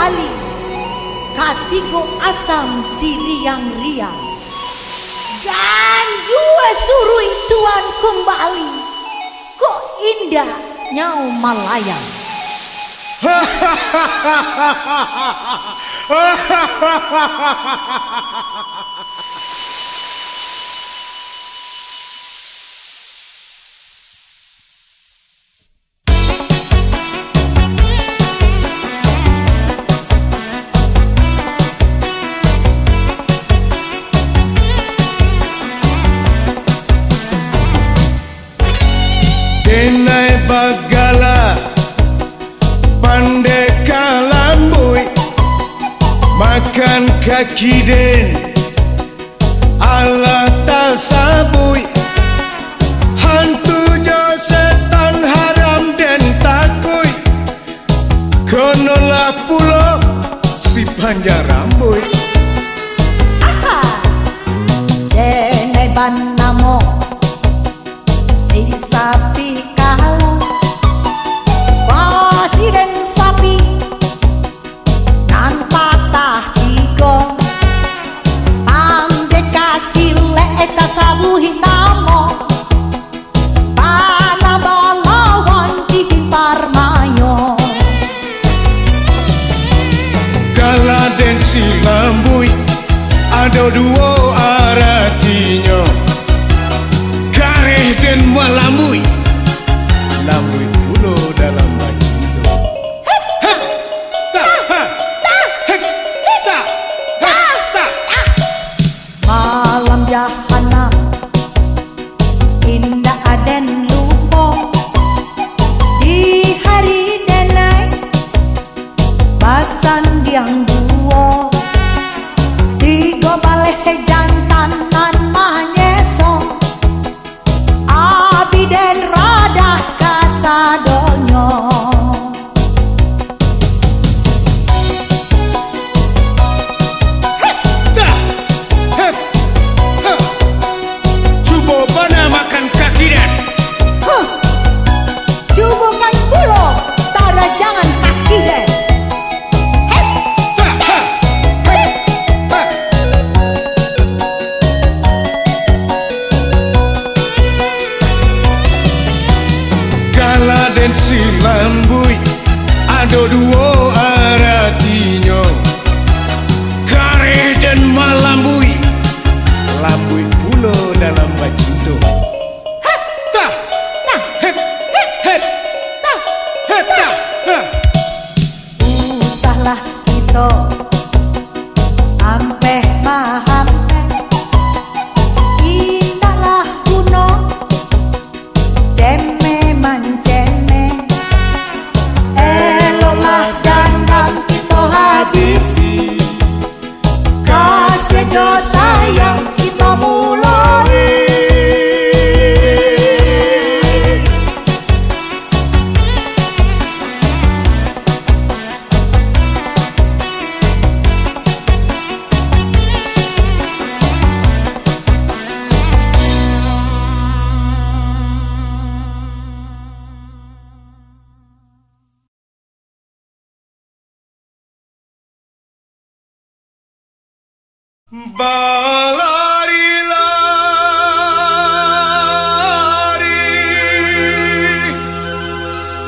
Bali katigo asam siriang-riang dan jua surui tuan kembali kok indah nyau malayang. Denai bagala pandai kalambui makan kaki den ala tasabui hantu jo setan haram den takui konolah pulo si panjang rambut. Denai banamo si sapi kalau presiden sapi nan patah tiga pandai kasih leta sabuhi namo panama lawan cikin parmayo Kala den si lambui ada dua artinya kareh den malambui lambui pulo dalam baju itu. malam jahanam indah aden lupo di hari denai basan diang duo tiga baleh jantan nan manyeso abi den radah kasadonyo. Cuba bana makan kaki den. Cubukan pulo tara jangan kaki den. Kala den si lambui ada dua artinya kareh dan malambui lambui pulo dalam baju itu. Usahlah kita ampeh mahampe indahlah kuno ceme manceme eloklah dandan kita habisi kasih do sayang kita mulai. Berlari-lari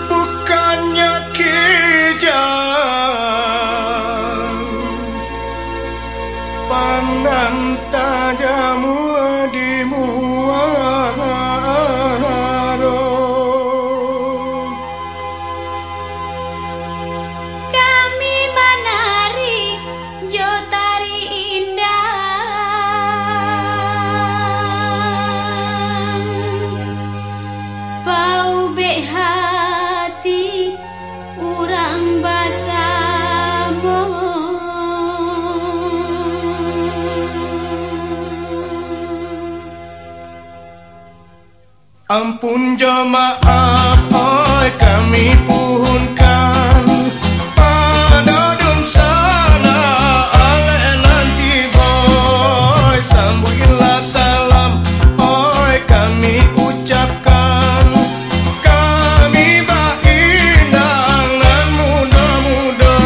bukannya kejam, pandang tajammu di muaro. Kami menari jotari bau bek hati urang basamo Ampun jemaah, oi kami puhunkan pada dun sana ale nanti boy sambuilah salam, oi kami ucapkan kami bainang nan muda-muda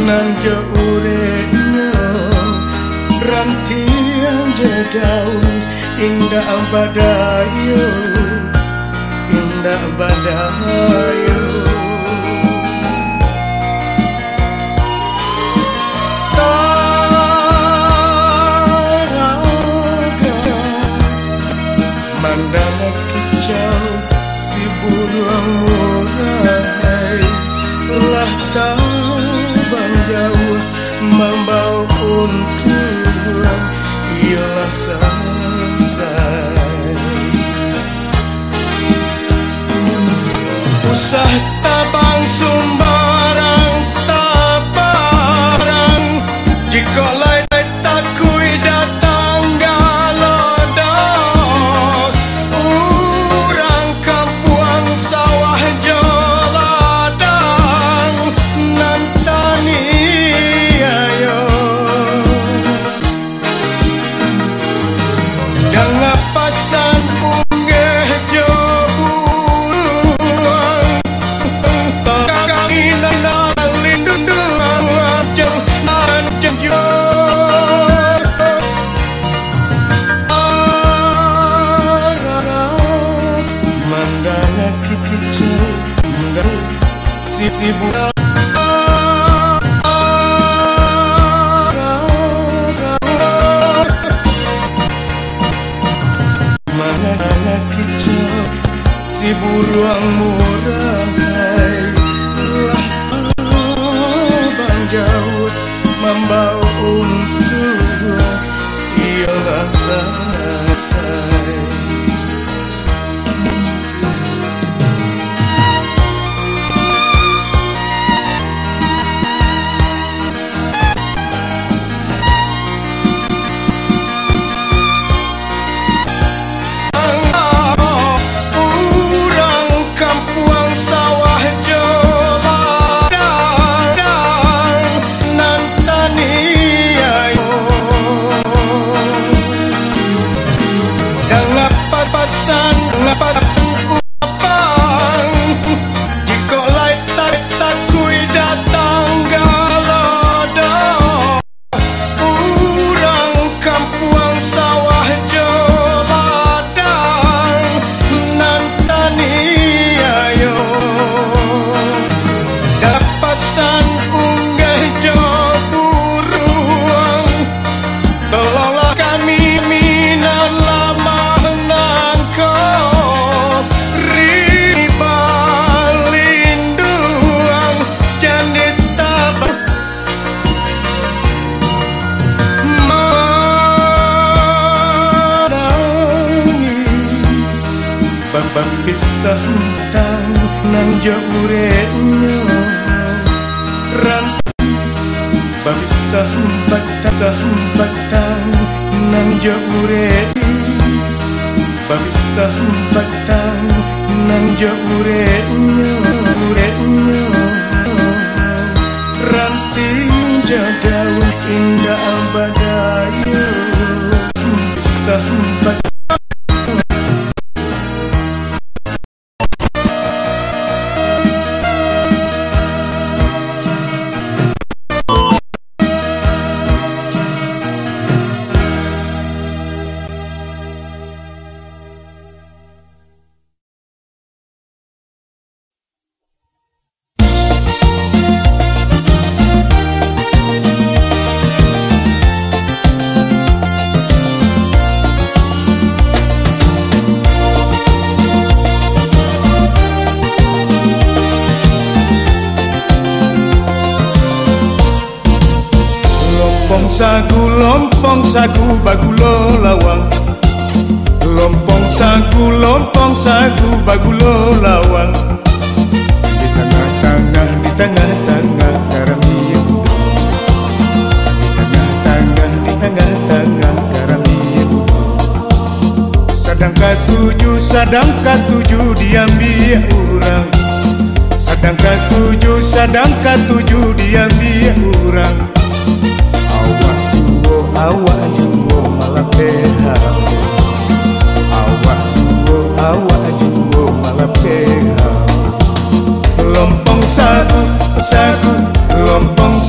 nan urenya rantian jedaun indah badayo indah badayo mandala kicau si buruang murai lah tabang jauh membawa untuan ialah selesai usah tabang sumbarang tabarang jika lai takui datang galodok urang kampuang sawah joladang nantani ayo dengan pasan unggah jobuang uang murah lah bang jauh membau untuk ialah selesai. Pisah tang nang jaurenyo ran pisah batang nang jaure pisah batang nang jaurenyo ranting jadaun indah badayo pisah batang. Lompong sagu bagulo lawang, lompong sagu bagulo lawang. Di tengah-tengah karami budo, di tengah-tengah karami budo. Sadang katuju diambil orang, sadang katuju diambil orang. Awak juo malah pehau, awak juo malah pehau. Lompong sagu, lompong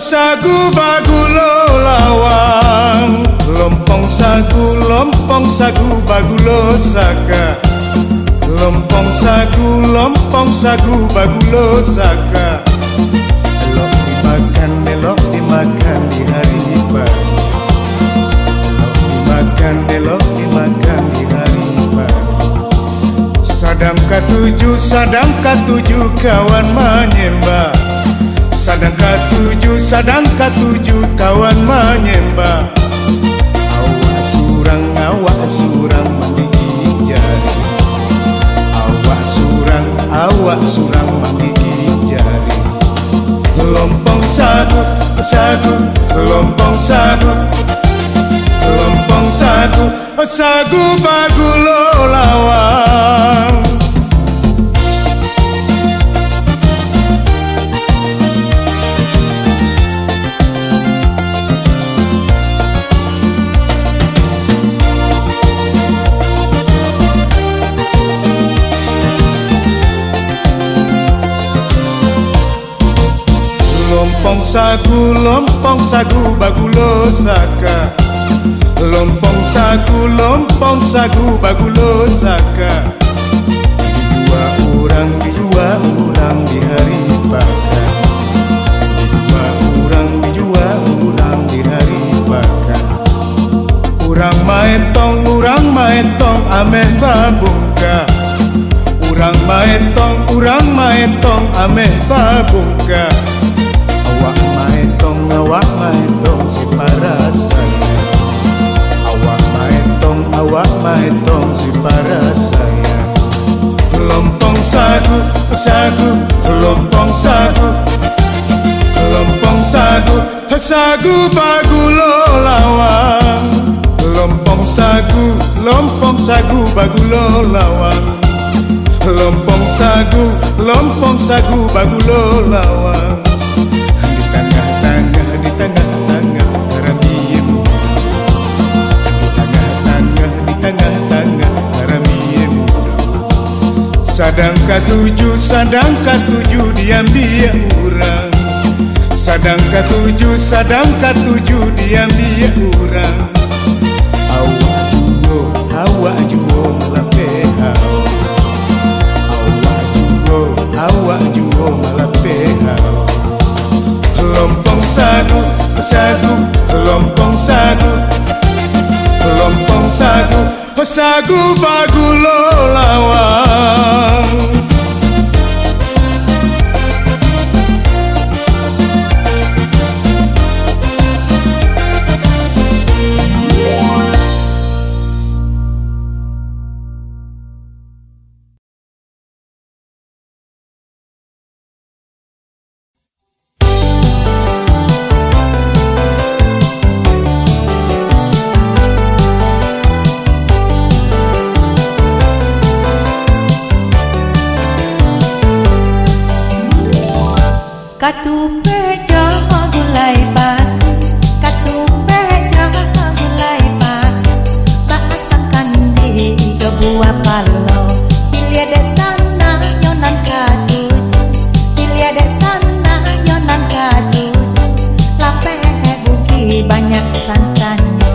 sagu bagulo lawang. Lompong sagu bagulo saka. Lompong sagu bagulo saka. Melok dimakan di hari pagi, melok dimakan di hari pagi. Sadang katuju kawan menyembah, sadang katuju kawan menyembah. Awak surang menggigit jari, awak surang menggigit jari. Lompong sagu, lompong sagu bagulo lawang. Lompong sagu bagulo saka. Lompong sagu bagulo saka. Dijua orang di hari pakan, dijua orang di hari pakan. Urang maetong ameh babungka. Urang maetong ameh babungka. Awak maetong si parasaya. Awak maetong si parasaya. Lompong sagu, lompong sagu, lompong sagu, sagu bagulo lawang. Lompong sagu bagulo lawang. Lompong sagu bagulo lawang. Di tengah-tengah haramiem. Di tengah-tengah haramiem. Sadang katujuh diambil urang. Sadang katujuh diambil urang. Awak juo malapehau. Awak juo malapehau. Lompong sagu, lompong sagu, lompong sagu, sagu bagulo lawang. Katupe jaha gulai batu, katupe jaha gulai batu. Tak asangkan di buah palo. Pilih de sana yonan katuju, pilih de sana yonan katuju. Lape buki banyak santannya.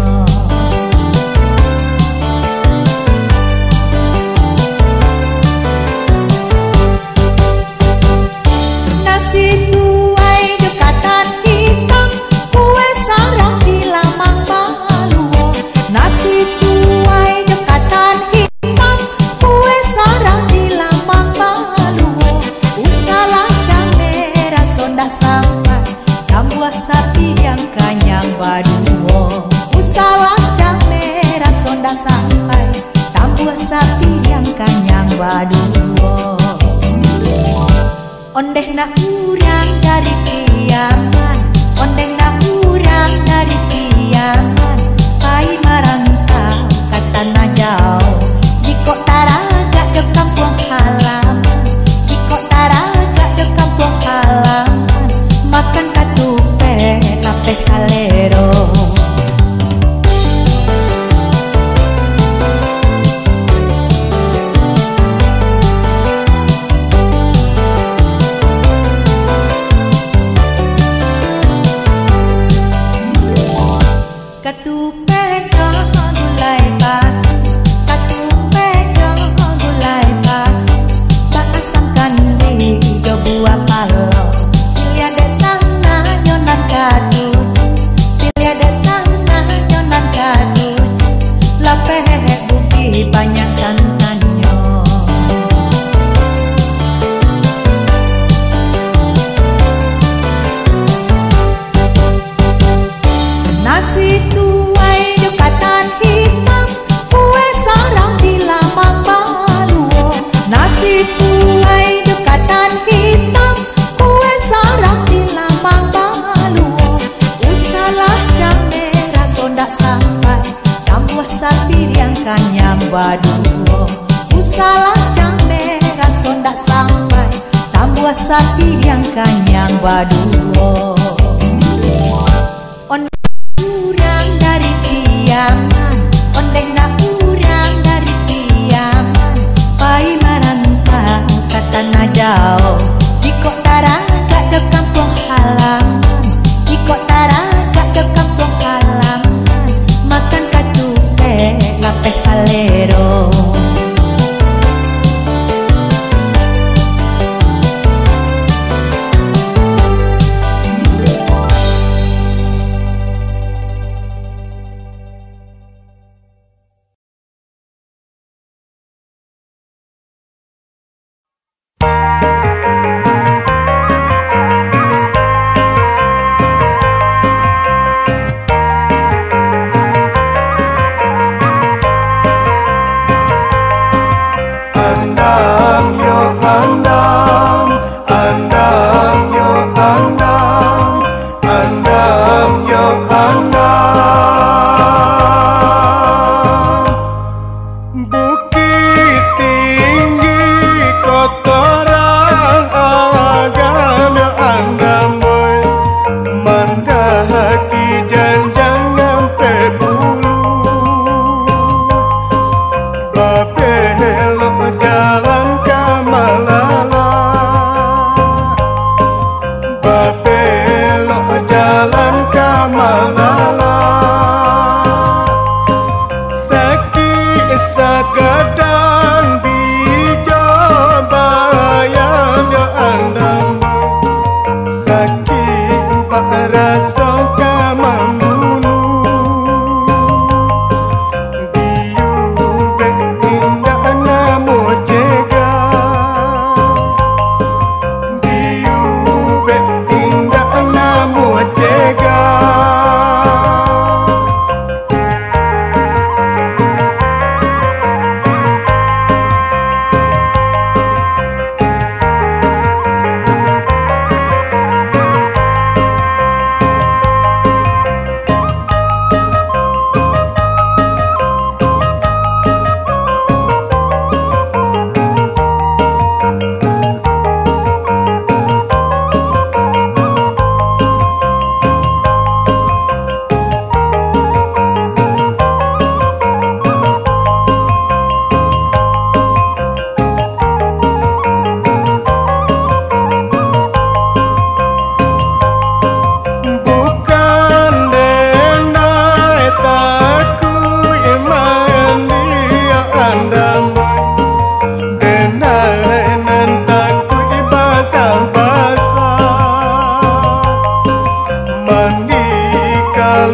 Nasi tuai dekatan hitam, kue sarang di lamang maluo. Nasi tuai dekatan hitam, kue sarang di lamang maluo. Usalah merah sonda sampai, tambuah sapi yang kanyang baduo. Usalah merah sonda sampai, tambuah sapi yang kanyang baduo. Ondeh nak urang dari kiaman, ondeh nak urang dari kiaman. Pai marantau ke tanah jauh, jiko taraga ke kampung halaman, jiko taraga ke kampung halaman. Makan katupe lape salero. Katupe jaha gulai batu, katupe jaha gulai batu. Tak asangkan di buah palo. Pilih de sana yonan katuju, pilih de sana yonan katuju. Lape buki banyak santannya. Nasi tuai dekatan hitam, kue sarang di lamang maluo. Nasi tuai dekatan hitam, kue sarang di lamang maluo. Usalah merah sonda sampai, tambuah sapi yang kanyang baduo. Usalah merah sonda sampai, tambuah sapi yang kanyang baduo. Urang dari kiaman, ondeng nak urang dari kiaman. Pai marantau ke tanah jauh, jiko taraga ke kampung halaman, jiko taraga ke kampung halaman. Makan katupe lape salero.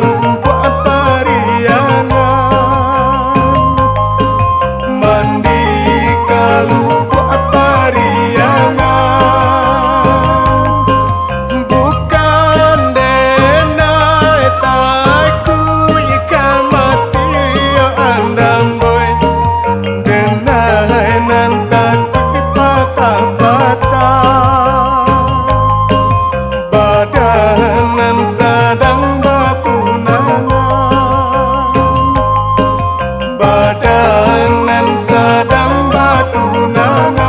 kalau buat pariangan, mandi kalau buat pariangan, bukan denai taku ikan mati andam boy, denai nan taku patah-patah, badanan sadang batu nangan, badanan sadang batu nangan,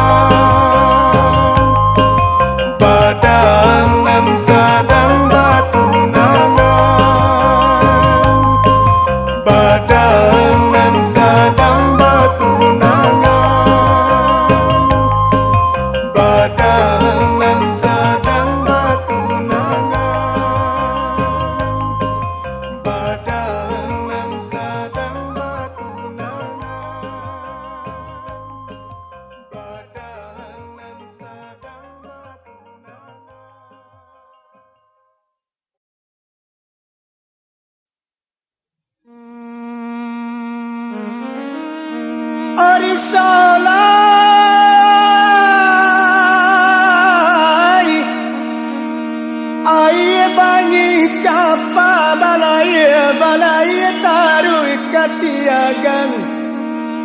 badanan sadang batu nangan, badanan sadang batu nangan, badanan sadang batu nangan, badanan sadang batu nangan, badanan sadang batu nangan. Arisalai ai bangi kapa balai tarui katiagan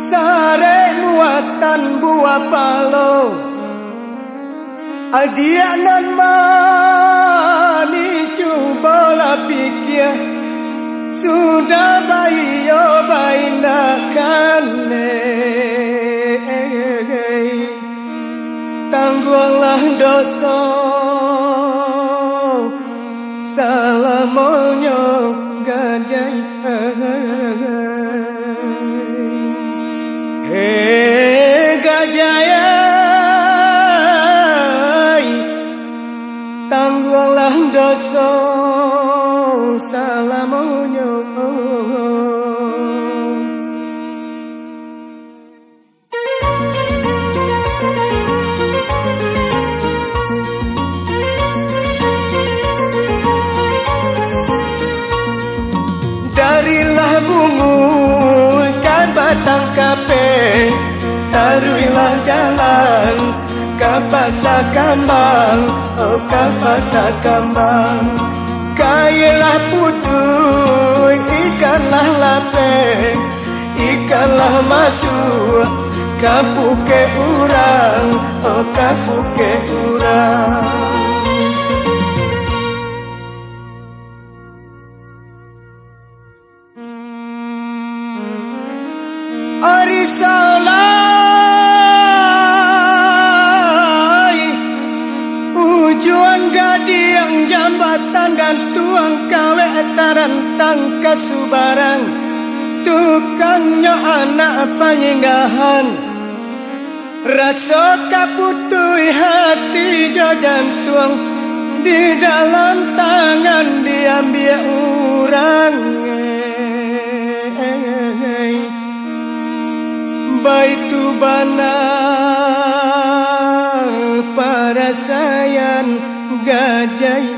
sare muatan buah palo adianan mani cubola pikir sudah bayo bainakanne tangguhlah dosa salamonyo gajai gajai tangguhlah dosa salamonyo darilah bungulkan batang kape, taruilah jalan ke pasar kambang, oh ke pasar kambang. Kailah putui, ikanlah lape, ikanlah masuk ke puke urang, oh ke puke urang. Arisalai ujuan gadiang jambatan gantuang kawe tarantang kasubaran tukangnya anak panyinggahan rasa kaputui hati jagantuang di dalam tangan diambil urang. Baitu bana para sayan gajai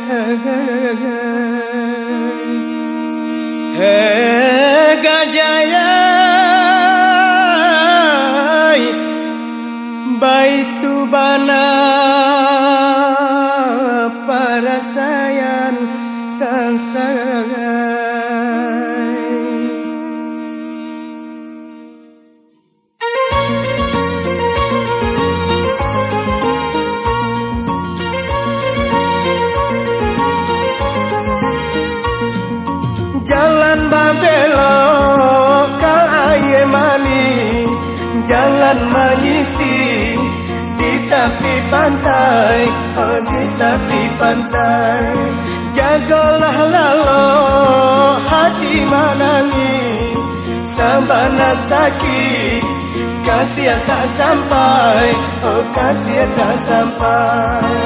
gajai baitu bana para sayan sansai. Jalan babelok kal aye mani, jalan manyisi di tepi pantai, oh di tepi pantai. Jagalah lalo hati manani, sabana sakit, kasih tak sampai, oh kasih tak sampai.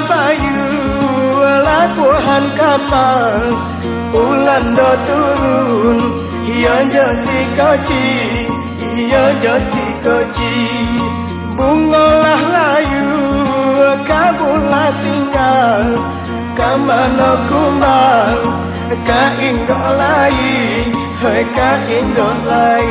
Bayu labuhan kapal ulan do turun hiyo josi koci hiyo josi koci bungolah layu kabulah tinggal kamano kumbang ka indo lai hoi ka indo lai.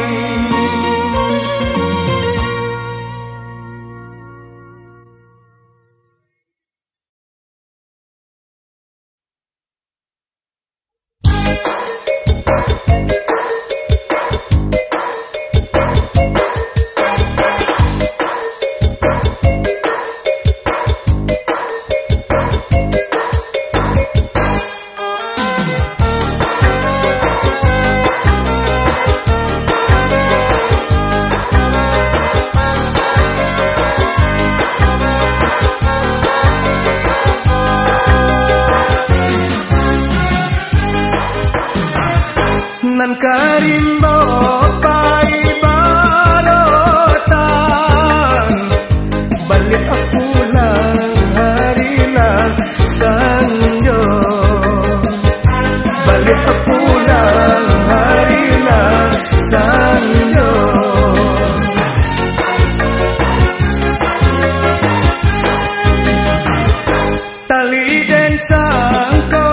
Nan karimbo pai barotan balik pulang harilah sanjo balik pulang harilah sanjo tali dan sangko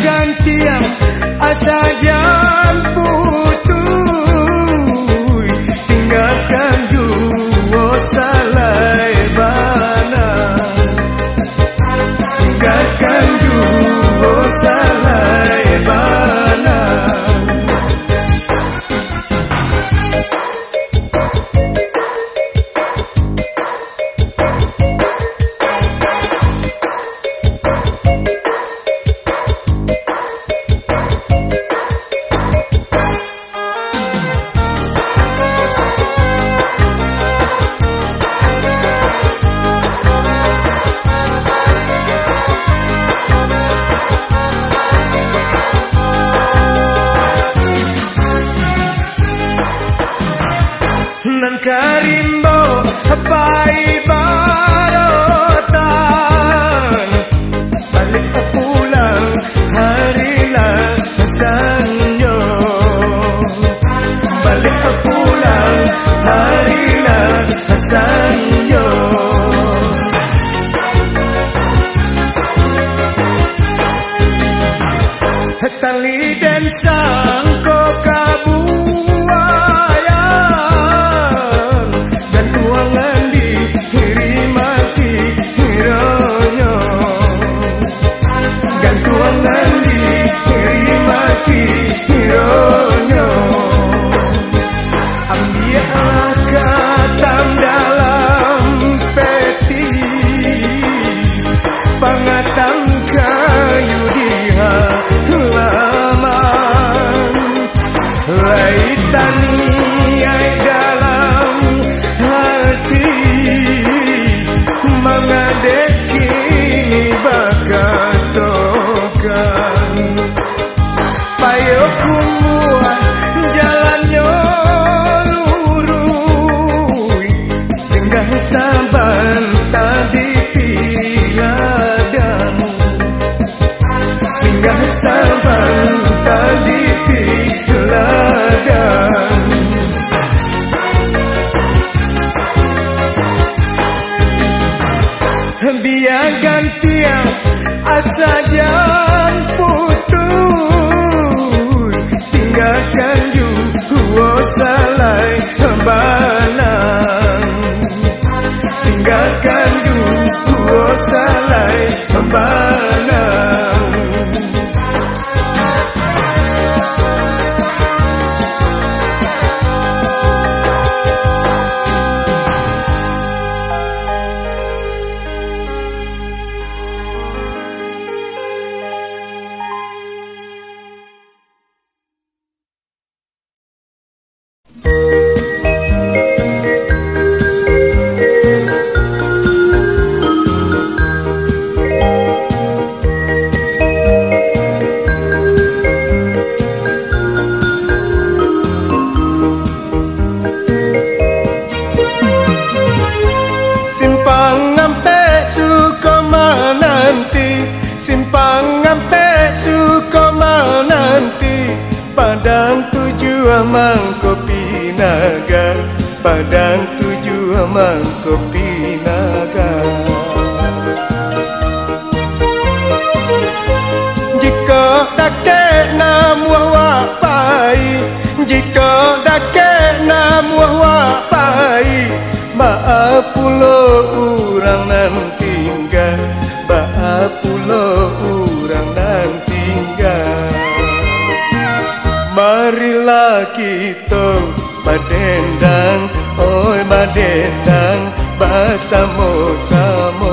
gantian asajan putuy tinggalkan juo salai bana tinggalkan juo salai bana nan karimbo pai barotan balik pulang harilah sanyo balik pulang harilah sanyo tali dan sangko kabu dan tuangan di biar gantian asa jangan putus, tinggalkan juga salai hembanang, tinggalkan juga salai hembanang. Padang tujuan Mangkopi Naga, Padang tujuan Mangkopi Naga. Jika dakek namuah wapai, jika dakek namuah wapai, maaf pulo urang nan tinggal, maaf pulo urang nan tinggal. Marilah kita badendang, oi badendang, bersama-sama.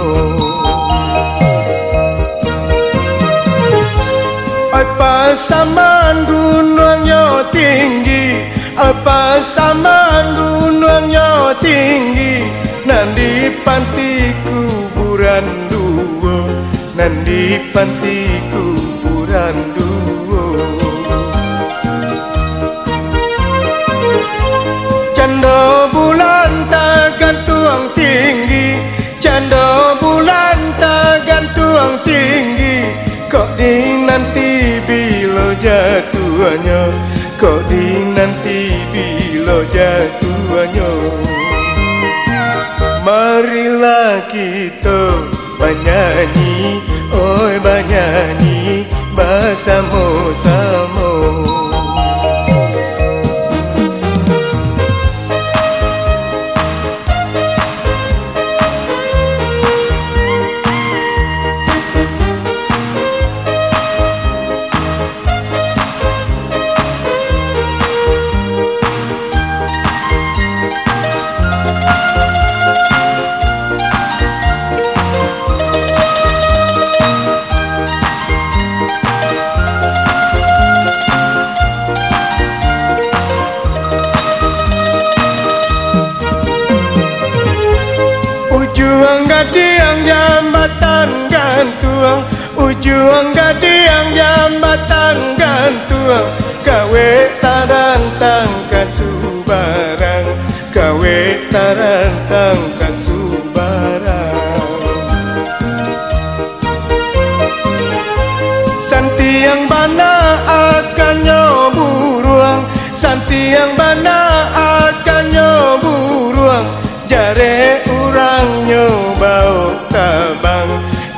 Oi pasaman gunungnya tinggi, oi pasaman gunungnya tinggi, nanti panti kuburan dua, nanti panti kuburan dua. Canda bulan tak gantung tinggi, canda bulan tak gantung tinggi. Kok dinanti bila jatuhnya, kok dinanti bila jatuhnya. Marilah kita bernyanyi, oi bernyanyi bersama-sama. Ujung gadiang jambatan gantung, ujung gadiang jambatan gantung, kawe tarantang kasubarang, kawe tarantang kasubarang. Santi yang bana akan nyoburuang, santi yang bana akan nyoburuang, jare urang nyobau tabang,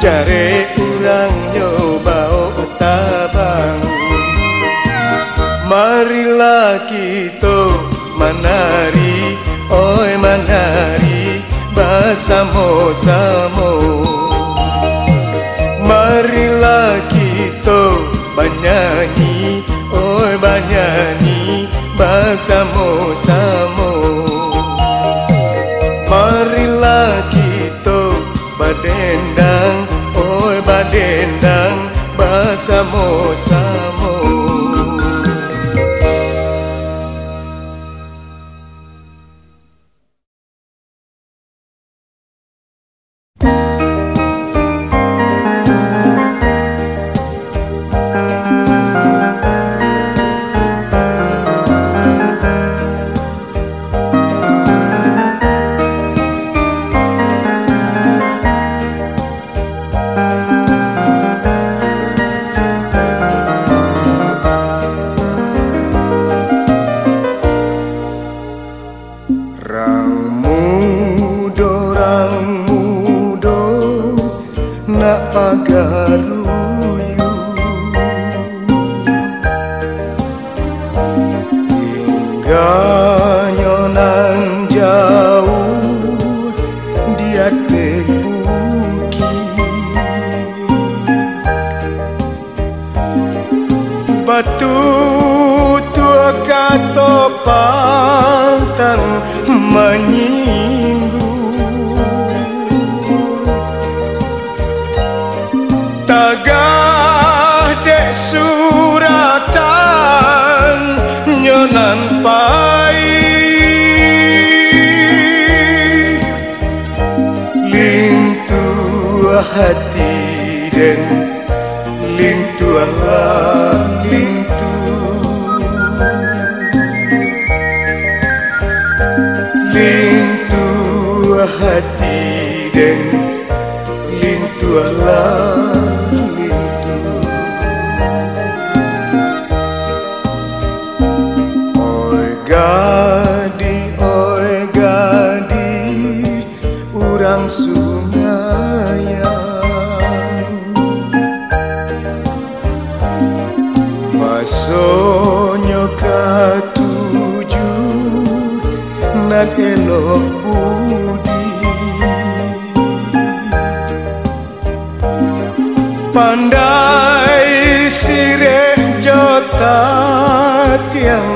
jare urang nyobau tabang. Marilah kita menari, oi menari bersama-sama. Marilah kita bernyanyi, oi bernyanyi bersama-sama. Marilah kita badendang, oi badendang bersama-sama. pagaruyu hingga nyonan jauh dia tebuki batu tua kato pantang menyinggung tagah dek suratan nyonan pai lintu hati den lintu lintu lintu hati den lintu lintu oi gadi urang sungayang masonyo katuju nan elok budi pandai sireh jotat yang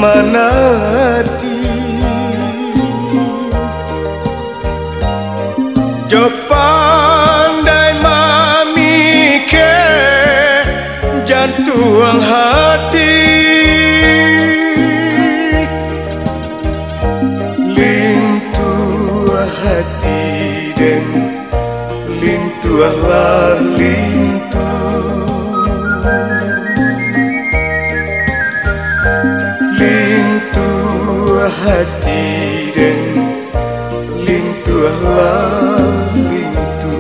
manati jo pandai mamike jantung hati lintu hati den lintu lintu lintu hati den lintu lintu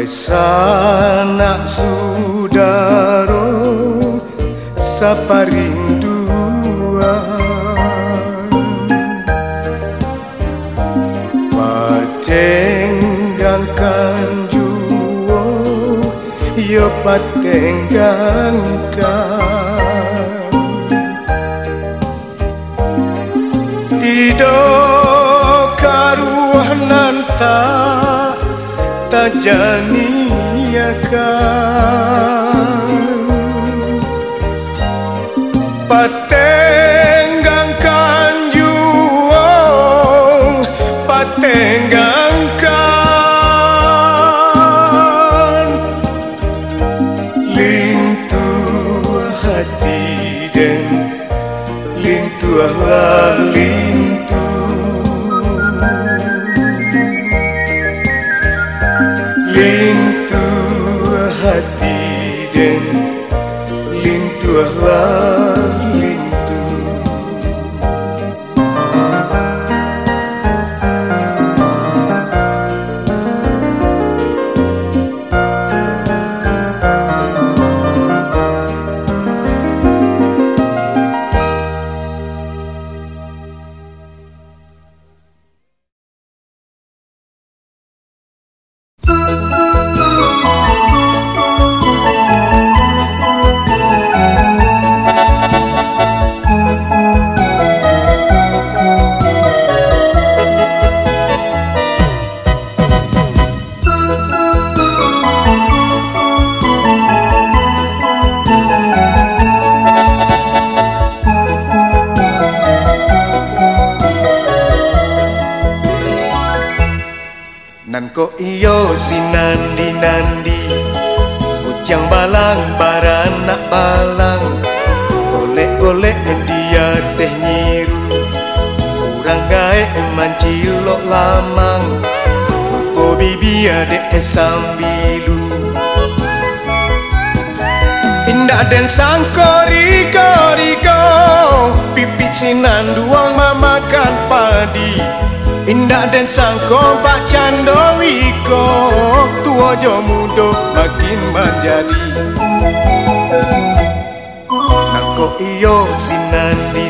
sanak sudaro saparinduan patenggangkan juwo yo patenggangkan tido karuanan tajaniakan patenggangkan juong patenggangkan lintu hati den lintu lintu lintu hati den lintu lintu nan ko iyo sinandi-nandi ujang balang baranak balang golek-golek dia teh nyiru urang gae mancilok lamang ko bibi adek sambilu indah dan sangko rigo pipit sinan duang mamakan padi indah dan sangko bak cando wiko tua jo mudo makin menjadi nangko iyo sinandi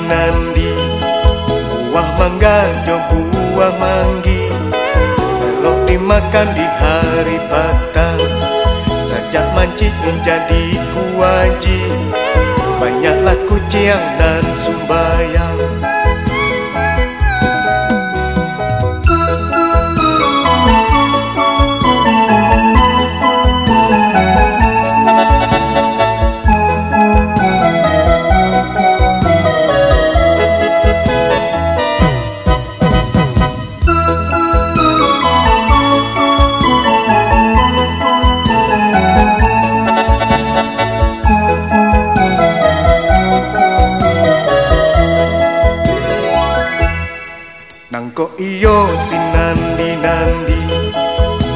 buah mangga jo buah manggi kalau dimakan di hari patang sajak mancit menjadi kuaji banyaklah kuciang dan sumbayang nangko iyo sinandi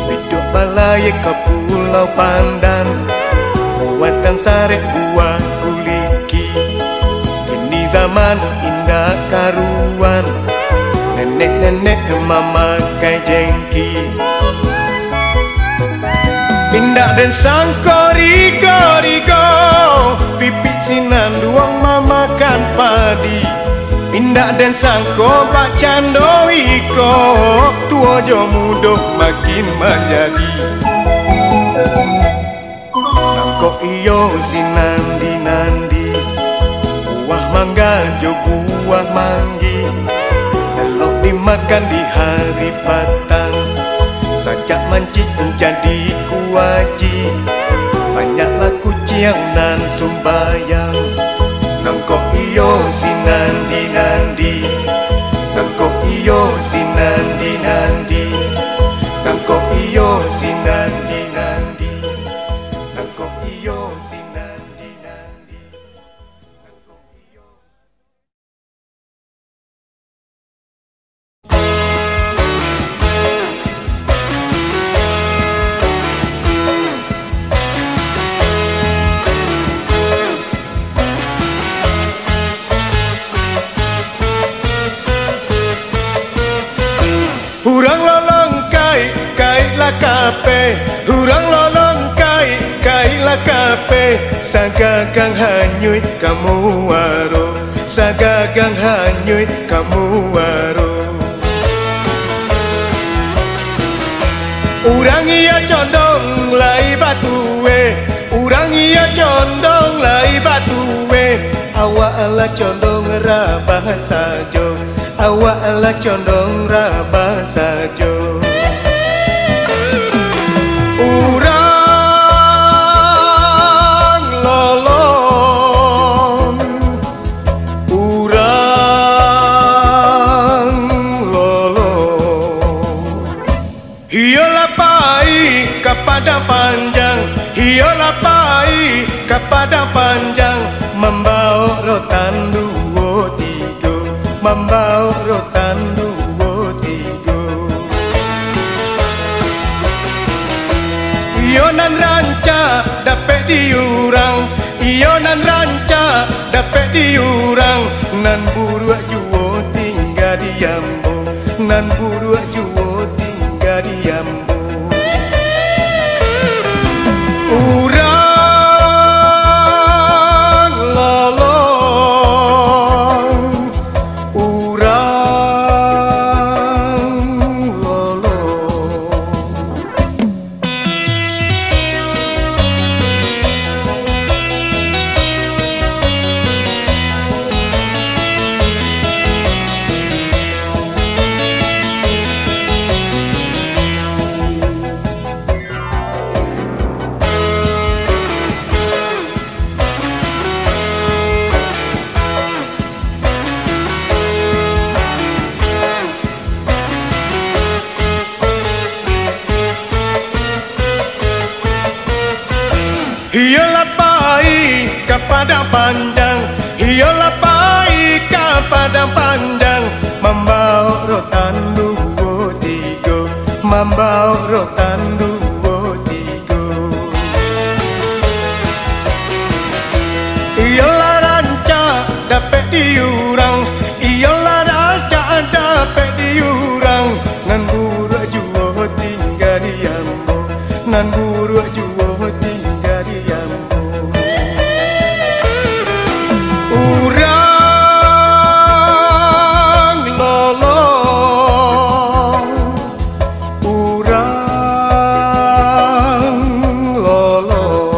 hidup balai ke pulau Pandan buatan sarek buah kuliki kini zaman indah karuan nenek-nenek memakai jengki indah dan sangko rigo pipit sinan duang mamakan padi indah dan sangko bak cando iko tua jo mudo makin menjadi nangko iyo sinandi buah mangga jo buah manggi elok dimakan di hari patang sajak mancit menjadi kuaji banyaklah kuciang dan sumbayang nangko iyo sinandi nangko iyo sinandi nangko iyo sinandi nangko iyo sinandi nangko iyo Hurang lolong kai la kape hurang lolong kai la kape sagagang hanyut kamu waro sagagang hanyut kamu waro urang iya condong lai batuwe urang iya condong lai batuwe awak ala condong rabah sajo awak ala condong rabah sajo urang lolong hiola pai kepada panjang hiola pai kepada panjang membawa rotan duo tigo membawa rotan duo tigo ionan ranca dapat diurang ionan ranca dapat diurang nan buruak juo tinggal diambo nan buruak juo tinggal diambo urang lolong hiola pai kepada panjang hiola pai kepada panjang membawa rotan duo tigo membawa rotan dua tiga. Iyalah rancak dapat diurang, iyalah rancak dapat diurang. Nan buruk jua tinggal diambo, nan buruk jua tinggal diambo. Urang lolong, urang lolong.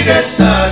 Desa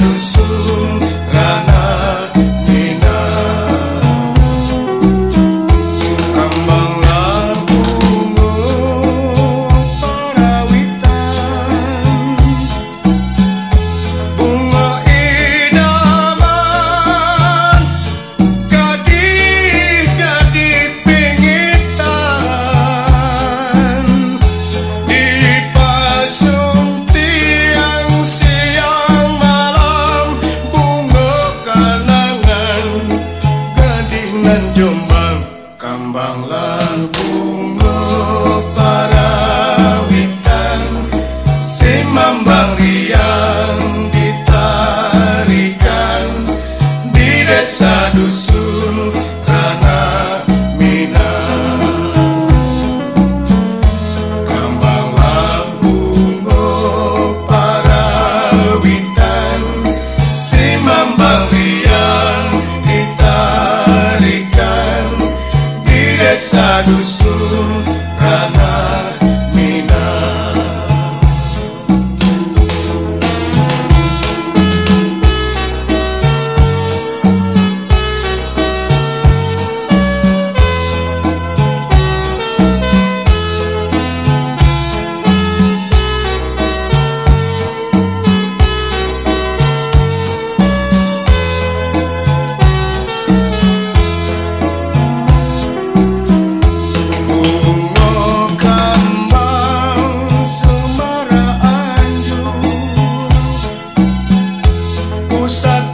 Kembalian ditarikan di desa dusun Ranah Minang. Pusat